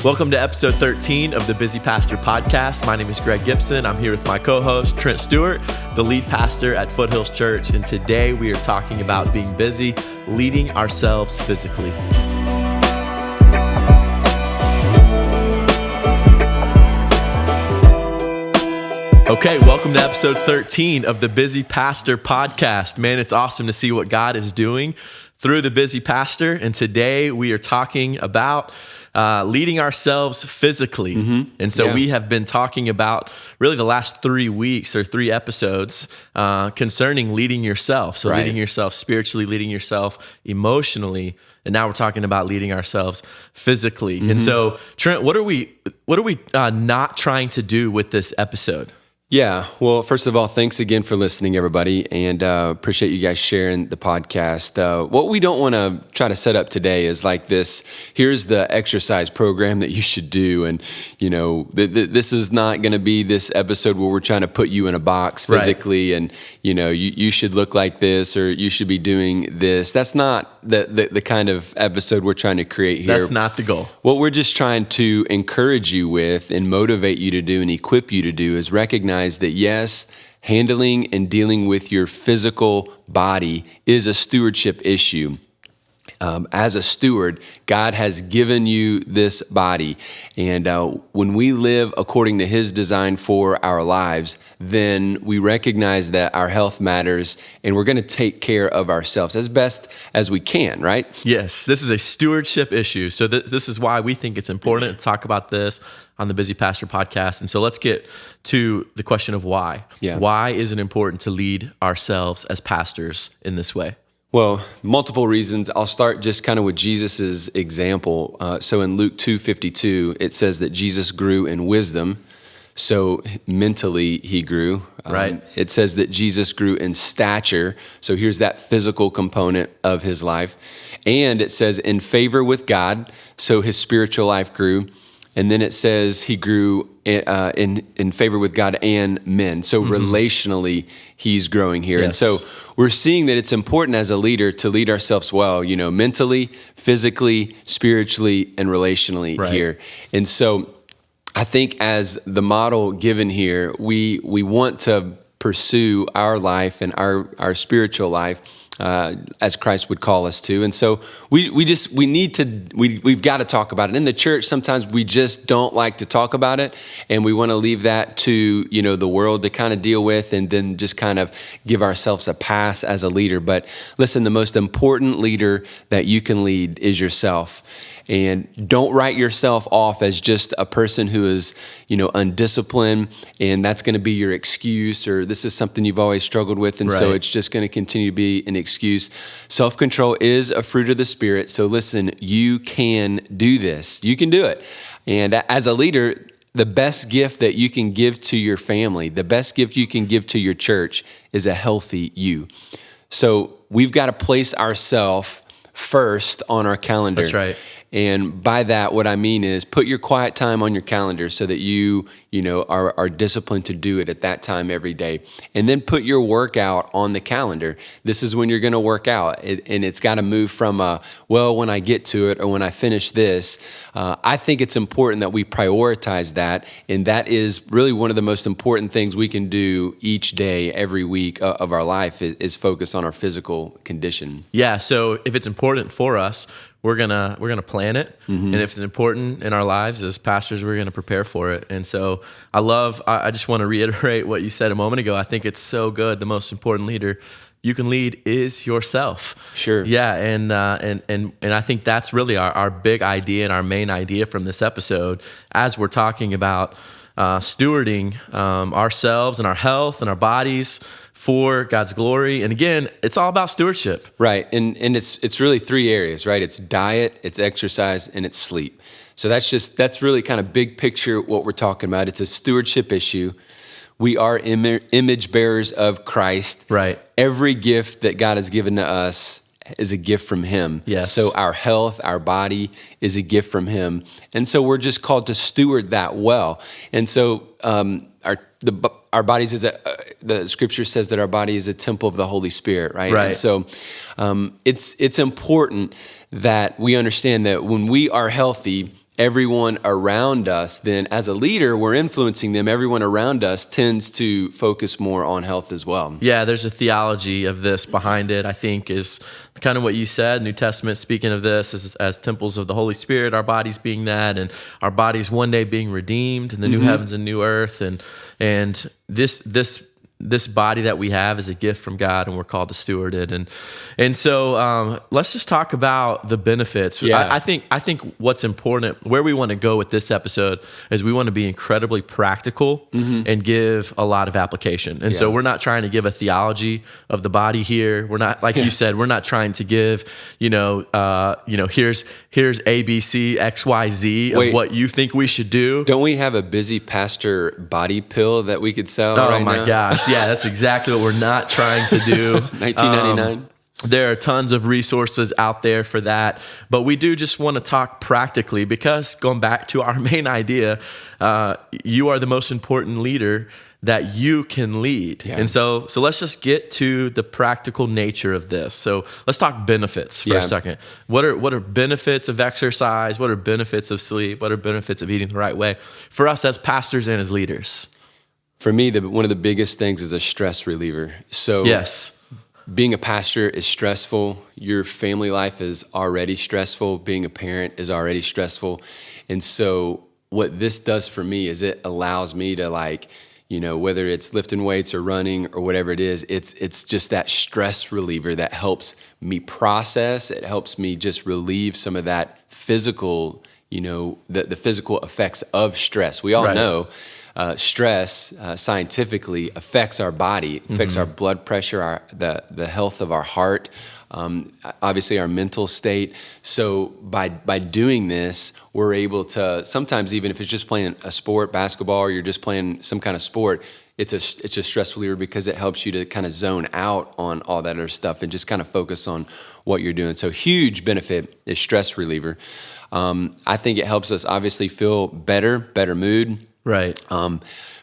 Welcome to episode 13 of the Busy Pastor Podcast. My name is Greg Gibson. I'm here with my co-host, Trent Stewart, the lead pastor at Foothills Church. And today we are talking about being busy, leading ourselves physically. Okay, welcome to episode 13 of the Busy Pastor Podcast. Man, it's awesome to see what God is doing through the Busy Pastor. And today we are talking about leading ourselves physically. And so we have been talking about really the last 3 weeks or 3 episodes concerning leading yourself. So leading yourself spiritually, leading yourself emotionally. And now we're talking about leading ourselves physically. And so Trent, what are we not trying to do with this episode? Yeah. Well, first of all, thanks again for listening, everybody, and appreciate you guys sharing the podcast. What we don't want to try to set up today is like this, here's the exercise program that you should do. And, you know, this is not going to be this episode where we're trying to put you in a box physically and, you know, you should look like this or you should be doing this. That's not the kind of episode we're trying to create here. That's not the goal. What we're just trying to encourage you with and motivate you to do and equip you to do is recognize that yes, handling and dealing with your physical body is a stewardship issue. As a steward, God has given you this body. And when we live according to His design for our lives, then we recognize that our health matters and we're going to take care of ourselves as best as we can, right? Yes, this is a stewardship issue. So this is why we think it's important to talk about this on the Busy Pastor Podcast. And so let's get to the question of why. Yeah. Why is it important to lead ourselves as pastors in this way? Well, multiple reasons. I'll start just kind of with Jesus's example. So in Luke 2:52, it says that Jesus grew in wisdom. So mentally he grew. Right. It says that Jesus grew in stature. So here's that physical component of his life. And it says in favor with God. So his spiritual life grew. And then it says he grew in favor with God and men. So relationally, he's growing here. Yes. And so we're seeing that it's important as a leader to lead ourselves well, you know, mentally, physically, spiritually, and relationally here. And so I think as the model given here, we want to pursue our life and our spiritual life as Christ would call us to. And so we've got to talk about it. In the church, sometimes we just don't like to talk about it, and we want to leave that to, you know, the world to kind of deal with and then just kind of give ourselves a pass as a leader. But listen, the most important leader that you can lead is yourself. And don't write yourself off as just a person who is, you know, undisciplined, and that's going to be your excuse, or this is something you've always struggled with, and so it's just going to continue to be an excuse. Self-control is a fruit of the Spirit. So listen, you can do this. You can do it. And as a leader, the best gift that you can give to your family, the best gift you can give to your church is a healthy you. So we've got to place ourselves first on our calendar. That's right. And by that, what I mean is put your quiet time on your calendar so that you know, are disciplined to do it at that time every day. And then put your workout on the calendar. This is when you're going to work out. And it's got to move from, when I get to it or when I finish this. I think it's important that we prioritize that. And that is really one of the most important things we can do each day, every week of our life is focus on our physical condition. Yeah, so if it's important for us, we're gonna plan it, and if it's important in our lives as pastors, we're gonna prepare for it. And so I just want to reiterate what you said a moment ago. I think it's so good. The most important leader you can lead is yourself. Sure. Yeah, and I think that's really our big idea and our main idea from this episode as we're talking about stewarding ourselves and our health and our bodies for God's glory. And again, it's all about stewardship. Right. And it's really 3 areas, right? It's diet, it's exercise, and it's sleep. So that's really kind of big picture what we're talking about. It's a stewardship issue. We are image bearers of Christ. Right. Every gift that God has given to us is a gift from Him. Yes. So our health, our body is a gift from Him. And so we're just called to steward that well. And so our bodies the scripture says that our body is a temple of the Holy Spirit, right? Right. And so it's important that we understand that when we are healthy everyone around us, then as a leader, we're influencing them. Everyone around us tends to focus more on health as well. Yeah, there's a theology of this behind it, I think, is kind of what you said. New Testament, speaking of this as temples of the Holy Spirit, our bodies being that, and our bodies one day being redeemed in the new heavens and new earth. And this body that we have is a gift from God, and we're called to steward it. And so let's just talk about the benefits. Yeah. I think what's important, where we want to go with this episode, is we want to be incredibly practical and give a lot of application. And so we're not trying to give a theology of the body here. We're not, like you said, we're not trying to give, here's A, B, C, X, Y, Z of what you think we should do. Don't we have a busy pastor body pill that we could sell right now? Oh my gosh. Yeah, that's exactly what we're not trying to do. $19.99. There are tons of resources out there for that, but we do just want to talk practically because, going back to our main idea, you are the most important leader that you can lead. Yeah. And so let's just get to the practical nature of this. So let's talk benefits for a second. What are benefits of exercise? What are benefits of sleep? What are benefits of eating the right way for us as pastors and as leaders? For me, one of the biggest things is a stress reliever. So yes, being a pastor is stressful. Your family life is already stressful. Being a parent is already stressful. And so what this does for me is it allows me to, whether it's lifting weights or running or whatever it is, it's just that stress reliever that helps me process. It helps me just relieve some of that physical, the physical effects of stress. We all know stress scientifically affects our body, affects our blood pressure, the health of our heart, obviously our mental state. So by doing this, we're able to, sometimes even if it's just playing a sport, basketball, or you're just playing some kind of sport, it's a stress reliever because it helps you to kind of zone out on all that other stuff and just kind of focus on what you're doing. So huge benefit is stress reliever. I think it helps us obviously feel better mood. Right.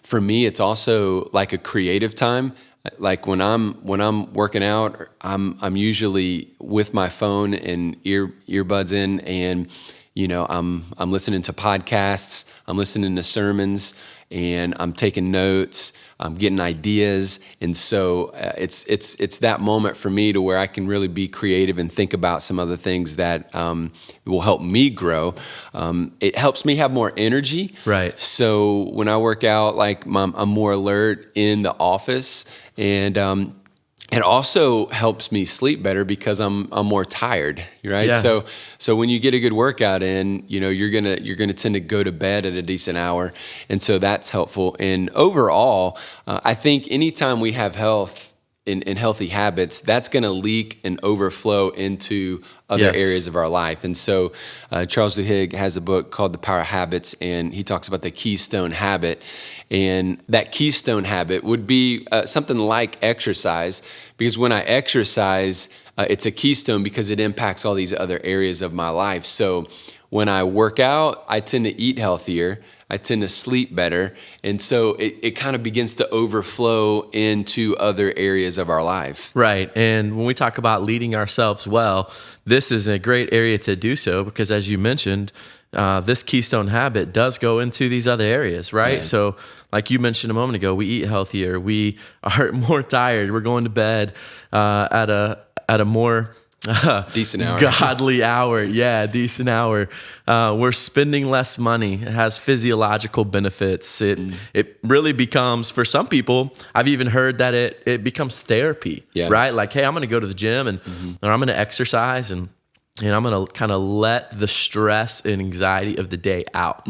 For me, it's also like a creative time. Like when I'm working out, I'm usually with my phone and earbuds in, and I'm listening to podcasts, I'm listening to sermons, and I'm taking notes, I'm getting ideas, and so it's that moment for me to where I can really be creative and think about some other things that will help me grow. It helps me have more energy. Right. So when I work out, I'm more alert in the office, and it also helps me sleep better because I'm more tired, right? Yeah. So when you get a good workout in, you're gonna tend to go to bed at a decent hour, and so that's helpful. And overall, I think anytime we have health and healthy habits, that's gonna leak and overflow into other areas of our life. And so Charles Duhigg has a book called The Power of Habits, and he talks about the keystone habit. And that keystone habit would be something like exercise, because when I exercise, it's a keystone because it impacts all these other areas of my life. So when I work out, I tend to eat healthier, I tend to sleep better, and so it kind of begins to overflow into other areas of our life. Right, and when we talk about leading ourselves well, this is a great area to do so because, as you mentioned, this keystone habit does go into these other areas, right? Yeah. So like you mentioned a moment ago, we eat healthier, we are more tired, we're going to bed at a more decent hour, godly hour. Yeah, decent hour. We're spending less money. It has physiological benefits. It really becomes, for some people, I've even heard that it becomes therapy, right? Like, hey, I'm going to go to the gym and or I'm going to exercise and I'm going to kind of let the stress and anxiety of the day out.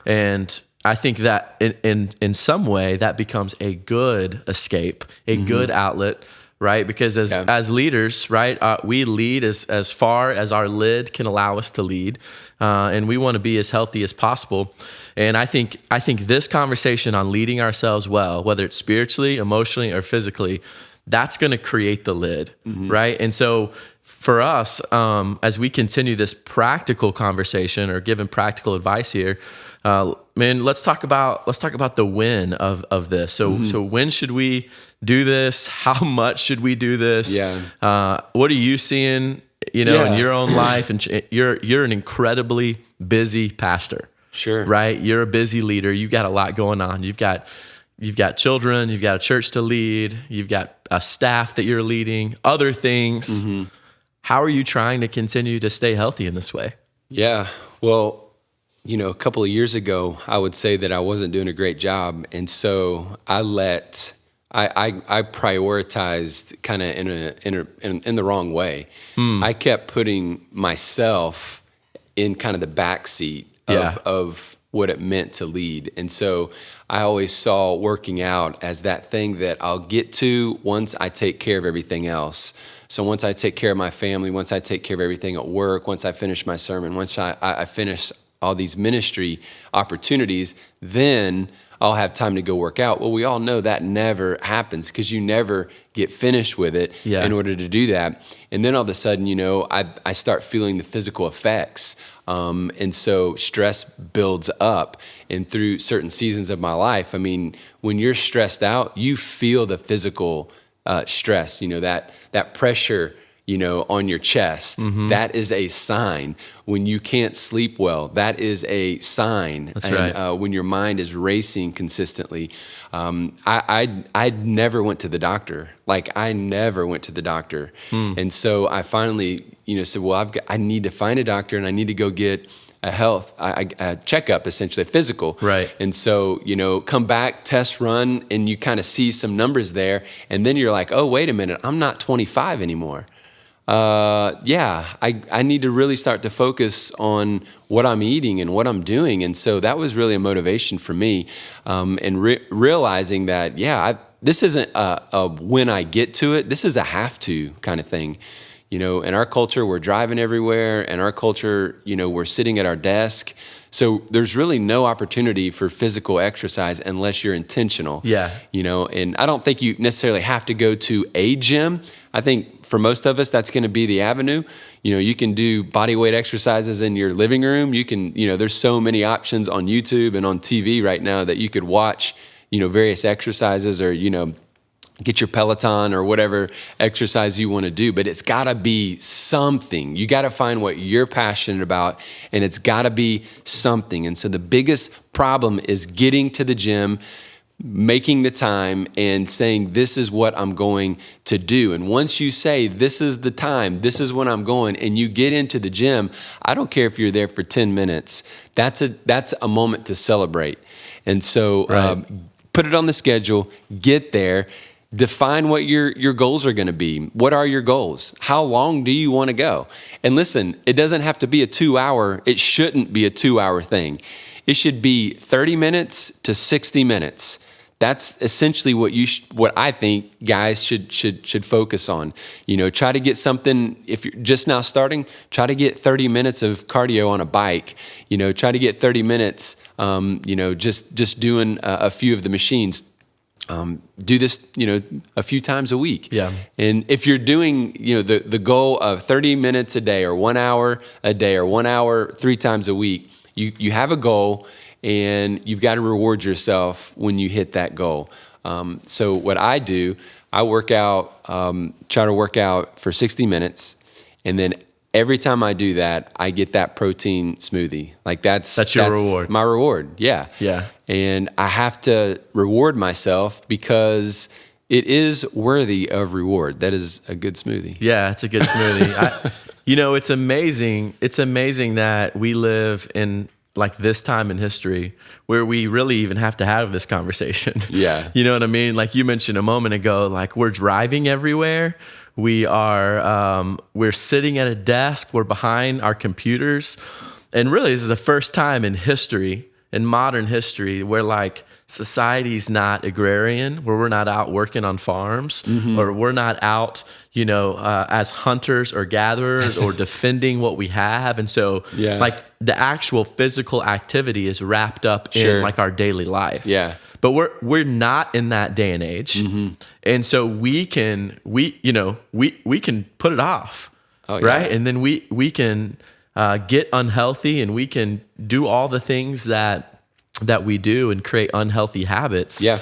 And I think that in some way that becomes a good escape, a good outlet, right? Because as leaders, right, we lead as far as our lid can allow us to lead, and we want to be as healthy as possible. And I think this conversation on leading ourselves well, whether it's spiritually, emotionally, or physically, that's going to create the lid, right? And so for us, as we continue this practical conversation or giving practical advice here, let's talk about the win of this. So when should we do this? How much should we do this? Yeah. What are you seeing in your own life, and you're an incredibly busy pastor. Sure. Right? You're a busy leader. You got a lot going on. You've got children, you've got a church to lead, you've got a staff that you're leading, other things. Mm-hmm. How are you trying to continue to stay healthy in this way? Yeah. Well, a couple of years ago, I would say that I wasn't doing a great job. And so I prioritized kind of in the wrong way. I kept putting myself in kind of the backseat of what it meant to lead. And so I always saw working out as that thing that I'll get to once I take care of everything else. So once I take care of my family, once I take care of everything at work, once I finish my sermon, once I finish all these ministry opportunities, then I'll have time to go work out. Well, we all know that never happens because you never get finished with it in order to do that. And then all of a sudden, I start feeling the physical effects. And so stress builds up. And through certain seasons of my life, when you're stressed out, you feel the physical stress, that pressure, on your chest. Mm-hmm. That is a sign. When you can't sleep well, that is a sign. That's right. When your mind is racing consistently. I never went to the doctor. I never went to the doctor. And so I finally, said, well, I need to find a doctor and I need to go get a checkup, essentially a physical. Right. And so, come back, test run, and you kind of see some numbers there. And then you're like, oh, wait a minute, I'm not 25 anymore. I need to really start to focus on what I'm eating and what I'm doing. And so that was really a motivation for me. And realizing that, this isn't a when I get to it, this is a have to kind of thing. In our culture, we're driving everywhere. In our culture, we're sitting at our desk. So there's really no opportunity for physical exercise unless you're intentional. Yeah. And I don't think you necessarily have to go to a gym. I think for most of us, that's going to be the avenue. You can do body weight exercises in your living room. You can, there's so many options on YouTube and on TV right now that you could watch, various exercises or, get your Peloton or whatever exercise you want to do, but it's got to be something. You got to find what you're passionate about, and it's got to be something. And so the biggest problem is getting to the gym, making the time, and saying, this is what I'm going to do. And once you say, this is the time, this is when I'm going, and you get into the gym, I don't care if you're there for 10 minutes. That's a moment to celebrate. And so put it on the schedule, get there. Define what your goals are going to be. What are your goals? How long do you want to go? And listen, it doesn't have to be it shouldn't be a 2-hour thing. It should be 30 minutes to 60 minutes. That's essentially what I think guys should focus on. Try to get something, if you're just now starting, try to get 30 minutes of cardio on a bike. Try to get 30 minutes, just doing a few of the machines. Do this, a few times a week. Yeah. And if you're doing, the goal of 30 minutes a day or 1 hour a day or 1 hour 3 times a week, you have a goal and you've got to reward yourself when you hit that goal. So what I do, I work out, try to work out for 60 minutes. And then every time I do that, I get that protein smoothie. That's your reward. My reward. Yeah. Yeah. And I have to reward myself because it is worthy of reward. That is a good smoothie. Yeah, it's a good smoothie. It's amazing. It's amazing that we live in this time in history where we really even have to have this conversation. Yeah. You know what I mean? Like you mentioned a moment ago, we're driving everywhere. We are, we're sitting at a desk. We're behind our computers. And really, this is the first time in history, in modern history, where society's not agrarian, where we're not out working on farms, or we're not out, as hunters or gatherers or defending what we have. And so the actual physical activity is wrapped up in our daily life. Yeah. But we're not in that day and age. And so we can put it off. Oh, yeah. Right. And then we can get unhealthy, and we can do all the things that we do and create unhealthy habits. Yeah.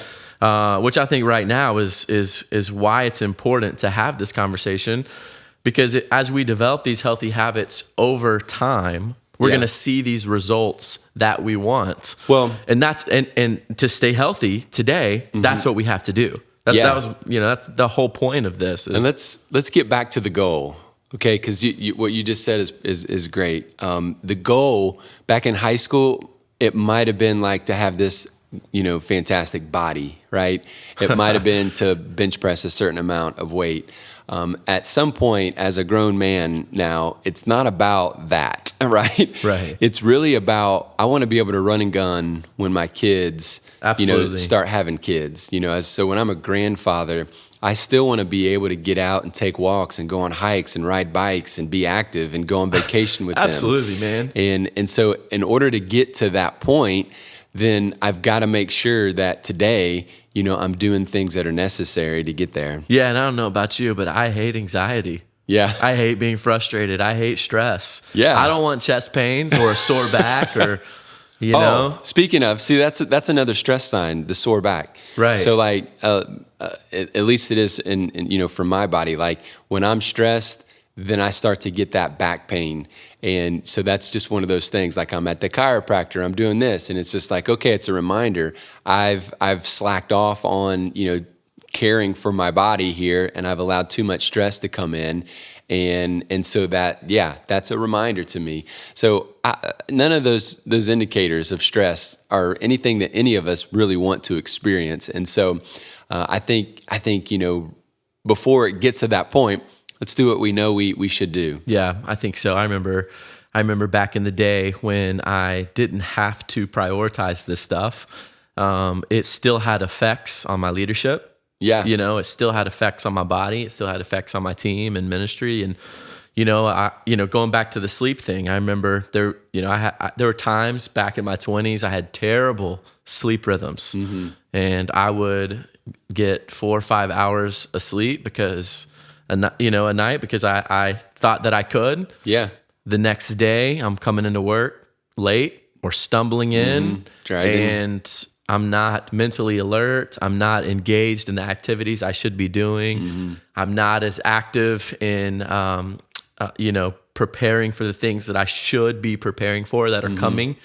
Which I think right now is why it's important to have this conversation. Because as we develop these healthy habits over time, we're going to see these results that we want. Well, and that's and to stay healthy today, that's what we have to do. That was, that's the whole point of this. And let's get back to the goal, okay? Because what you just said is great. The goal back in high school, it might have been like to have this, fantastic body, right? It might have been to bench press a certain amount of weight. At some point, as a grown man now, it's not about that, right? Right. It's really about, I want to be able to run and gun when my kids, start having kids. So when I'm a grandfather, I still want to be able to get out and take walks and go on hikes and ride bikes and be active and go on vacation with them. Absolutely, man. And so in order to get to that point, then I've got to make sure that today, I'm doing things that are necessary to get there. Yeah, and I don't know about you, but I hate anxiety. Yeah. I hate being frustrated. I hate stress. Yeah. I don't want chest pains or a sore back or, know. Speaking of, see, that's another stress sign, the sore back. Right. So like, at least it is in for my body, like when I'm stressed, then I start to get that back pain. And so that's just one of those things, like I'm at the chiropractor, I'm doing this, and it's just like, okay, it's a reminder. I've slacked off on, caring for my body here, and I've allowed too much stress to come in. And so that's a reminder to me. So none of those indicators of stress are anything that any of us really want to experience. And so I think, before it gets to that point, let's do what we know we should do. Yeah, I think so. I remember back in the day when I didn't have to prioritize this stuff. It still had effects on my leadership. Yeah. It still had effects on my body. It still had effects on my team and ministry. And, going back to the sleep thing, I remember there were times back in my 20s, I had terrible sleep rhythms. Mm-hmm. And I would get 4 or 5 hours of sleep because a night because I thought that I could. Yeah. The next day, I'm coming into work late or stumbling in, dragging. And I'm not mentally alert. I'm not engaged in the activities I should be doing. Mm-hmm. I'm not as active in, preparing for the things that I should be preparing for that are coming,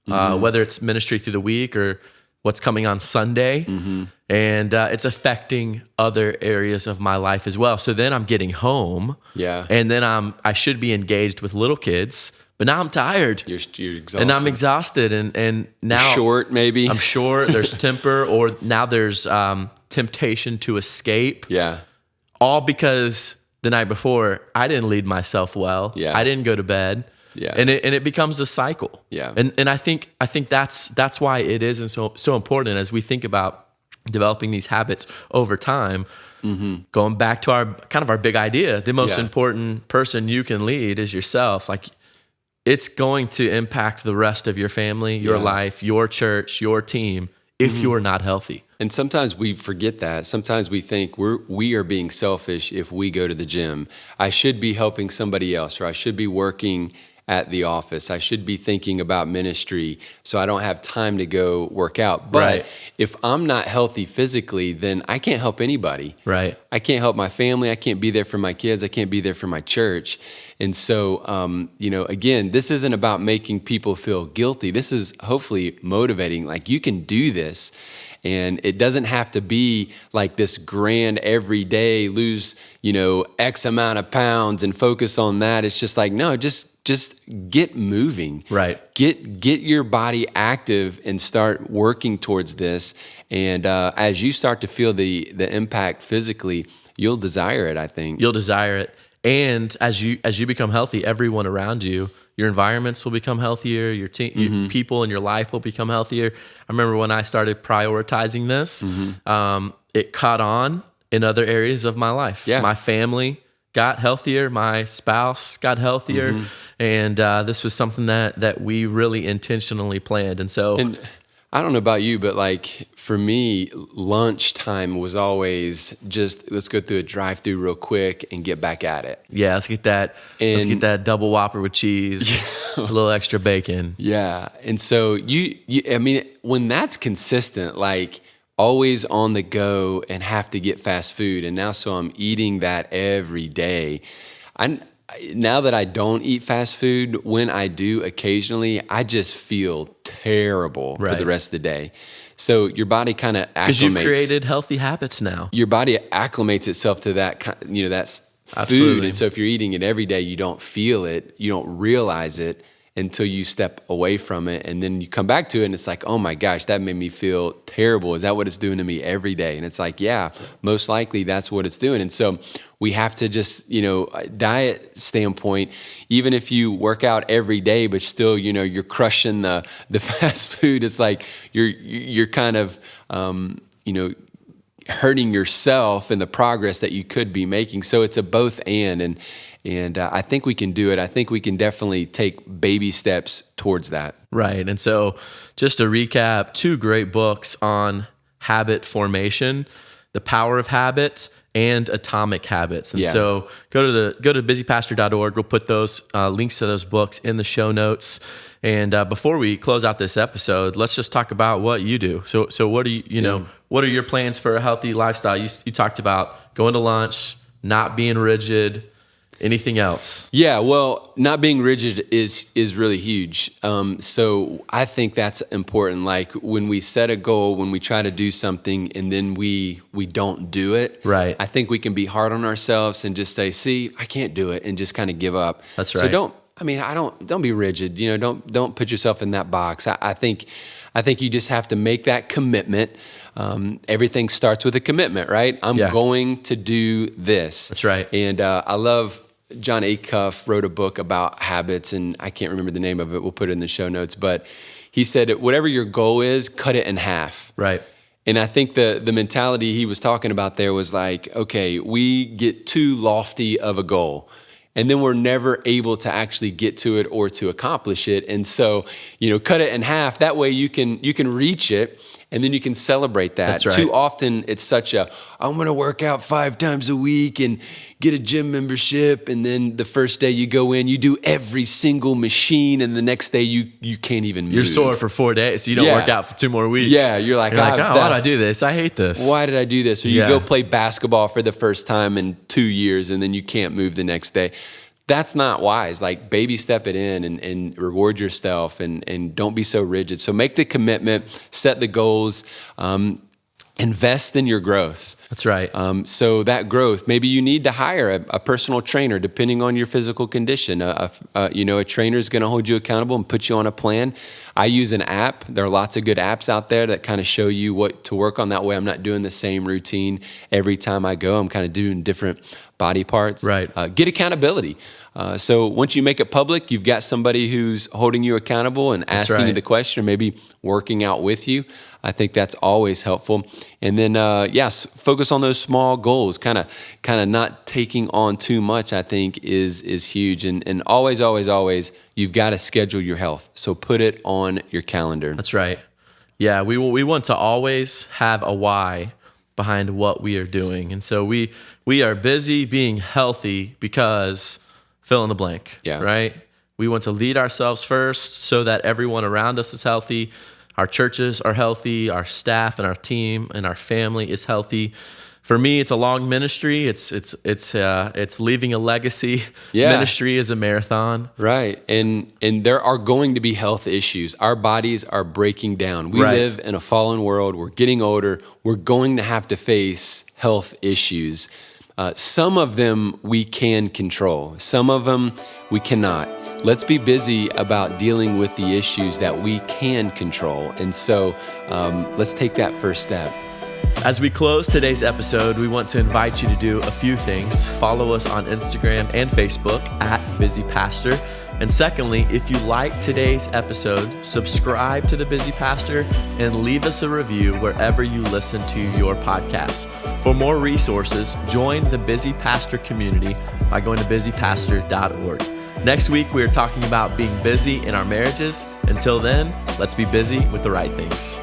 whether it's ministry through the week or what's coming on Sunday. Mm-hmm. And it's affecting other areas of my life as well. So then I'm getting home. Yeah. And then I should be engaged with little kids, but now I'm tired. You're exhausted. And I'm exhausted. And now you're short, maybe. I'm short. There's temper, or now there's temptation to escape. Yeah. All because the night before I didn't lead myself well. Yeah. I didn't go to bed. Yeah. And it becomes a cycle. Yeah. And I think that's why it is so important as we think about developing these habits over time. Mm-hmm. Going back to our big idea, the most important person you can lead is yourself. Like, it's going to impact the rest of your family, your life, your church, your team, if you're not healthy. And sometimes we forget that. Sometimes we think we are being selfish if we go to the gym. I should be helping somebody else, or I should be working at the office. I should be thinking about ministry, so I don't have time to go work out. But if I'm not healthy physically, then I can't help anybody. Right. I can't help my family. I can't be there for my kids. I can't be there for my church. And so, again, this isn't about making people feel guilty. This is hopefully motivating. Like, you can do this. And it doesn't have to be like this grand every day, lose, X amount of pounds and focus on that. It's just like, no, just get moving. Right. Get your body active and start working towards this. And as you start to feel the impact physically, you'll desire it, I think. You'll desire it. And as you become healthy, everyone around you, your environments will become healthier, your team, your people in your life will become healthier. I remember when I started prioritizing this, it caught on in other areas of my life. Yeah. My family got healthier, my spouse got healthier, and this was something that we really intentionally planned. And so... And I don't know about you, but like for me, lunchtime was always just, let's go through a drive-through real quick and get back at it. Yeah, let's get that double Whopper with cheese, a little extra bacon. Yeah. And so when that's consistent, like always on the go and have to get fast food, and now so I'm eating that every day, Now that I don't eat fast food, when I do occasionally, I just feel terrible for the rest of the day. So your body kind of acclimates. Because you've created healthy habits now. Your body acclimates itself to that, that's food. Absolutely. And so if you're eating it every day, you don't feel it, you don't realize it until you step away from it. And then you come back to it and it's like, oh my gosh, that made me feel terrible. Is that what it's doing to me every day? And it's like, yeah, most likely that's what it's doing. And so we have to just, diet standpoint, even if you work out every day, but still, you're crushing the fast food, it's like you're kind of, hurting yourself in the progress that you could be making. So it's a both and I think we can do it. I think we can definitely take baby steps towards that. Right. And so just to recap, 2 great books on habit formation, The Power of Habits and Atomic Habits. And so go to busypastor.org. We'll put those links to those books in the show notes. And before we close out this episode, let's just talk about what you do. So what do you, what are your plans for a healthy lifestyle? You talked about going to lunch, not being rigid. Anything else? Yeah, well, not being rigid is really huge. So I think that's important. Like when we set a goal, when we try to do something and then we don't do it, right? I think we can be hard on ourselves and just say, see, I can't do it, and just kind of give up. That's right. So don't be rigid. Don't put yourself in that box. I think you just have to make that commitment. Everything starts with a commitment, right? I'm going to do this. That's right. And I love John Acuff wrote a book about habits, and I can't remember the name of it. We'll put it in the show notes. But he said, whatever your goal is, cut it in half. Right. And I think the mentality he was talking about there was like, okay, we get too lofty of a goal, and then we're never able to actually get to it or to accomplish it. And so, cut it in half. That way you can reach it, and then you can celebrate that. That's right. Too often it's such I'm going to work out 5 times a week and get a gym membership. And then the first day you go in, you do every single machine. And the next day you can't even move. You're sore for 4 days. So you don't work out for 2 more weeks. Yeah. You're like, why did I do this? I hate this. Why did I do this? Or you go play basketball for the first time in 2 years and then you can't move the next day. That's not wise. Like baby step it in and reward yourself and don't be so rigid. So make the commitment, set the goals, invest in your growth. That's right. So that growth, maybe you need to hire a personal trainer depending on your physical condition. A trainer is going to hold you accountable and put you on a plan. I use an app. There are lots of good apps out there that kind of show you what to work on. That way I'm not doing the same routine every time I go. I'm kind of doing different body parts. Right. Get accountability. So once you make it public, you've got somebody who's holding you accountable and asking you the question, or maybe working out with you. I think that's always helpful. And then, focus on those small goals. Kind of not taking on too much, I think, is huge. And always, you've got to schedule your health. So put it on your calendar. That's right. Yeah, we want to always have a why behind what we are doing. And so we are busy being healthy because fill in the blank, right? We want to lead ourselves first so that everyone around us is healthy. Our churches are healthy. Our staff and our team and our family is healthy. For me, it's a long ministry. It's leaving a legacy. Ministry is a marathon. Right. And there are going to be health issues. Our bodies are breaking down. We live in a fallen world. We're getting older. We're going to have to face health issues. Some of them we can control. Some of them we cannot. Let's be busy about dealing with the issues that we can control. And so let's take that first step. As we close today's episode, we want to invite you to do a few things. Follow us on Instagram and Facebook @BusyPastor. And secondly, if you like today's episode, subscribe to The Busy Pastor and leave us a review wherever you listen to your podcasts. For more resources, join the Busy Pastor community by going to busypastor.org. Next week, we are talking about being busy in our marriages. Until then, let's be busy with the right things.